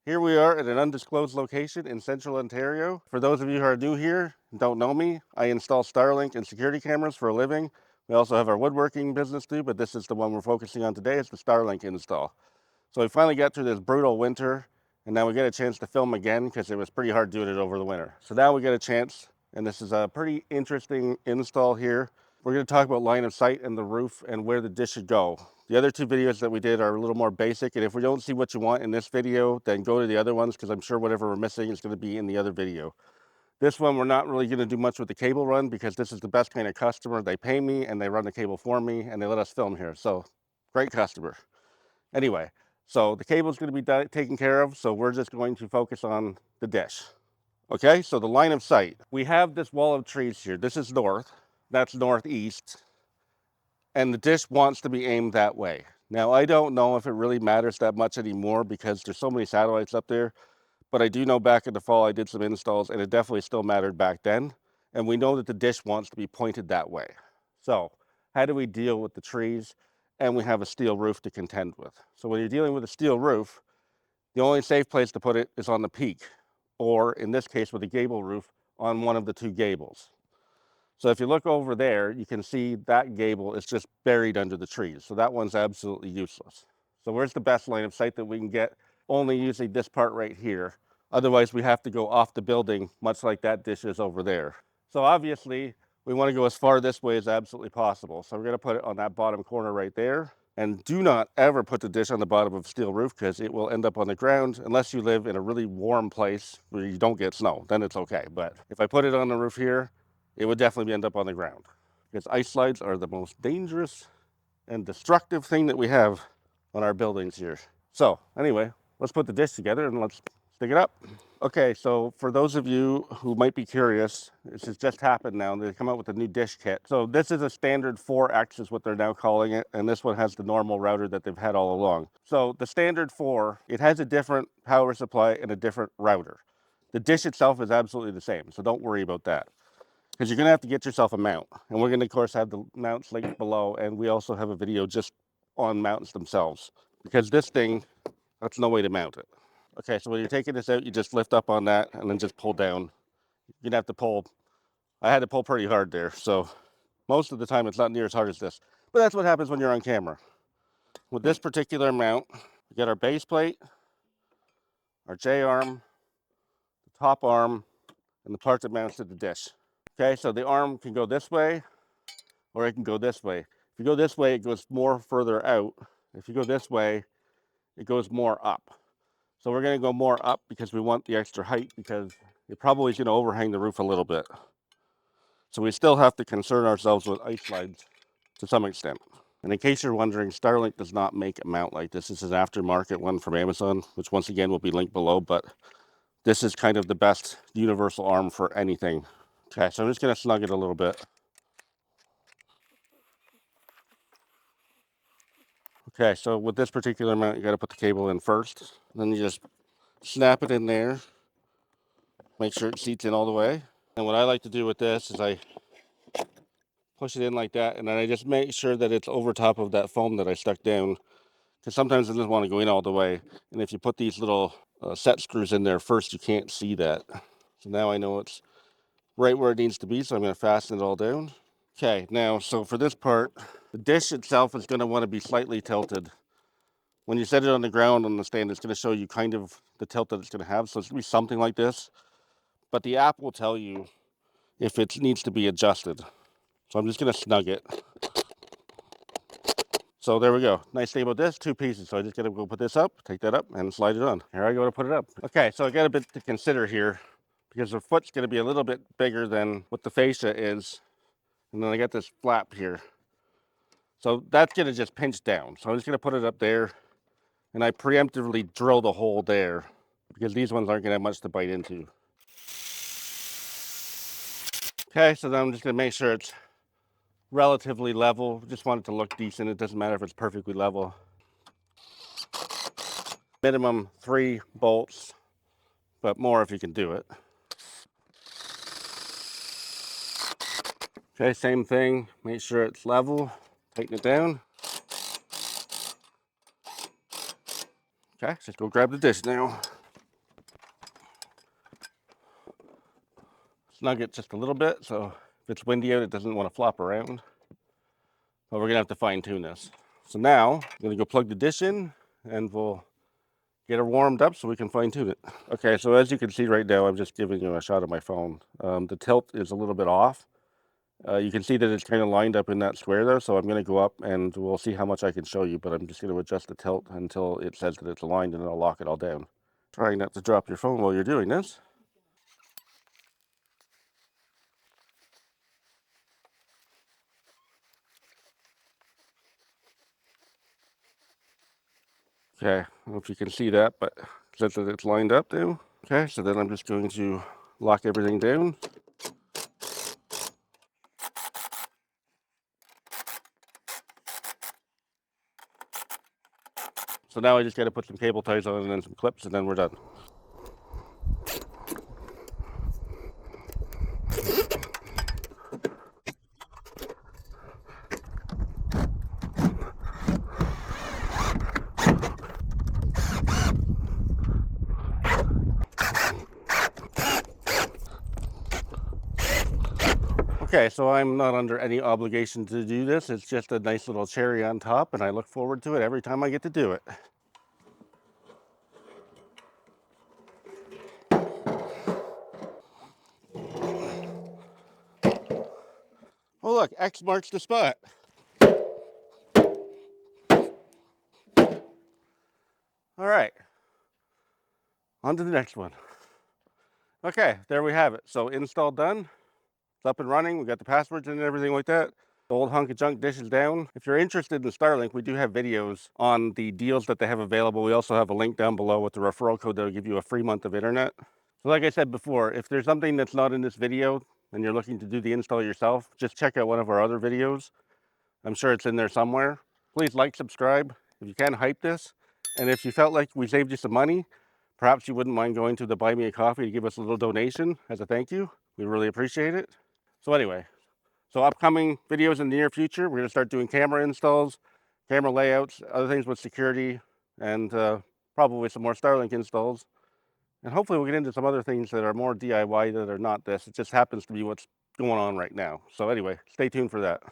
Here we are at an undisclosed location in central Ontario. For those of you who are new here and don't know me, I install Starlink and security cameras for a living. We also have our woodworking business too, but this is the one we're focusing on today. It's the Starlink install. So we finally got through this brutal winter, and now we get a chance to film again because it was pretty hard doing it over the winter. So now we get a chance, and this is a pretty interesting install here. We're going to talk about line of sight and the roof and where the dish should go. The other two videos that we did are a little more basic, and if we don't see what you want in this video, then go to the other ones because I'm sure whatever we're missing is going to be in the other video. This one, we're not really going to do much with the cable run because this is the best kind of customer. They pay me and they run the cable for me and they let us film here. So great customer. Anyway, so the cable is going to be taken care of. So we're just going to focus on the dish. Okay, so the line of sight. We have this wall of trees here. This is north, that's northeast, and the dish wants to be aimed that way. Now, I don't know if it really matters that much anymore because there's so many satellites up there, but I do know back in the fall I did some installs and it definitely still mattered back then. And we know that the dish wants to be pointed that way. So how do we deal with the trees? And we have a steel roof to contend with. So when you're dealing with a steel roof, the only safe place to put it is on the peak, or in this case with a gable roof, on one of the two gables. So if you look over there, you can see that gable is just buried under the trees. So that one's absolutely useless. So where's the best line of sight that we can get? Only using this part right here. Otherwise, we have to go off the building, much like that dish is over there. So obviously, we want to go as far this way as absolutely possible. So we're going to put it on that bottom corner right there. And do not ever put the dish on the bottom of a steel roof because it will end up on the ground unless you live in a really warm place where you don't get snow. Then it's okay. But if I put it on the roof here, it would definitely end up on the ground because ice slides are the most dangerous and destructive thing that we have on our buildings here. So anyway, let's put the dish together and let's stick it up. Okay, so for those of you who might be curious, this has just happened now. They come out with a new dish kit. So this is a standard 4X is what they're now calling it, and this one has the normal router that they've had all along. So the standard 4, it has a different power supply and a different router. The dish itself is absolutely the same, so don't worry about that. Because you're going to have to get yourself a mount. And we're going to, of course, have the mounts linked below, and we also have a video just on mounts themselves. Because this thing, that's no way to mount it. Okay, so when you're taking this out, you just lift up on that and then just pull down. You're gonna have to pull. I had to pull pretty hard there, so most of the time it's not near as hard as this. But that's what happens when you're on camera. With this particular mount, we get our base plate, our J-arm, the top arm, and the part that mounts to the dish. Okay, so the arm can go this way, or it can go this way. If you go this way, it goes more further out. If you go this way, it goes more up. So we're going to go more up because we want the extra height because it probably is going to overhang the roof a little bit. So we still have to concern ourselves with ice slides to some extent. And in case you're wondering, Starlink does not make a mount like this. This is an aftermarket one from Amazon, which once again will be linked below, but this is kind of the best universal arm for anything. Okay, so I'm just going to snug it a little bit. Okay, so with this particular mount, you got to put the cable in first. Then you just snap it in there. Make sure it seats in all the way. And what I like to do with this is I push it in like that, and then I just make sure that it's over top of that foam that I stuck down. Because sometimes it doesn't want to go in all the way. And if you put these little set screws in there first, you can't see that. So now I know it's right where it needs to be, so I'm going to fasten it all down. Okay, now, so for this part, the dish itself is going to want to be slightly tilted. When you set it on the ground on the stand, it's going to show you kind of the tilt that it's going to have. So it's going to be something like this. But the app will tell you if it needs to be adjusted. So I'm just going to snug it. So there we go. Nice thing about this, two pieces. So I just got to go put this up, take that up, and slide it on. Here I go to put it up. Okay, so I got a bit to consider here because the foot's going to be a little bit bigger than what the fascia is. And then I got this flap here. So that's going to just pinch down. So I'm just going to put it up there. And I preemptively drill the hole there because these ones aren't going to have much to bite into. Okay, so then I'm just going to make sure it's relatively level. Just want it to look decent. It doesn't matter if it's perfectly level. Minimum 3 bolts, but more if you can do it. Okay, same thing. Make sure it's level. Tighten it down. Okay, just go grab the dish now. snug it just a little bit so if it's windy out, it doesn't want to flop around. But we're gonna have to fine tune this. So now I'm gonna go plug the dish in and we'll get it warmed up so we can fine tune it. Okay, so as you can see right now, I'm just giving you a shot of my phone. The tilt is a little bit off. You can see that it's kind of lined up in that square there, so I'm going to go up and we'll see how much I can show you, but I'm just going to adjust the tilt until it says that it's aligned and then I'll lock it all down. Trying not to drop your phone while you're doing this. Okay, I don't know if you can see that, but it says that it's lined up now. Okay, so then I'm just going to lock everything down. So now I just got to put some cable ties on and then some clips and then we're done. Okay, so I'm not under any obligation to do this. It's just a nice little cherry on top, and I look forward to it every time I get to do it. Oh look, X marks the spot. All right, on to the next one. Okay, there we have it. So install done. It's up and running. We got the passwords and everything like that. The old hunk of junk dish is down. If you're interested in Starlink, we do have videos on the deals that they have available. We also have a link down below with the referral code that will give you a free month of internet. So like I said before, if there's something that's not in this video and you're looking to do the install yourself, just check out one of our other videos. I'm sure it's in there somewhere. Please like, subscribe. If you can, hype this. And if you felt like we saved you some money, perhaps you wouldn't mind going to the Buy Me a Coffee to give us a little donation as a thank you. We really appreciate it. So anyway, so upcoming videos in the near future, we're gonna start doing camera installs, camera layouts, other things with security, and probably some more Starlink installs. And hopefully we'll get into some other things that are more DIY that are not this. It just happens to be what's going on right now. So anyway, stay tuned for that.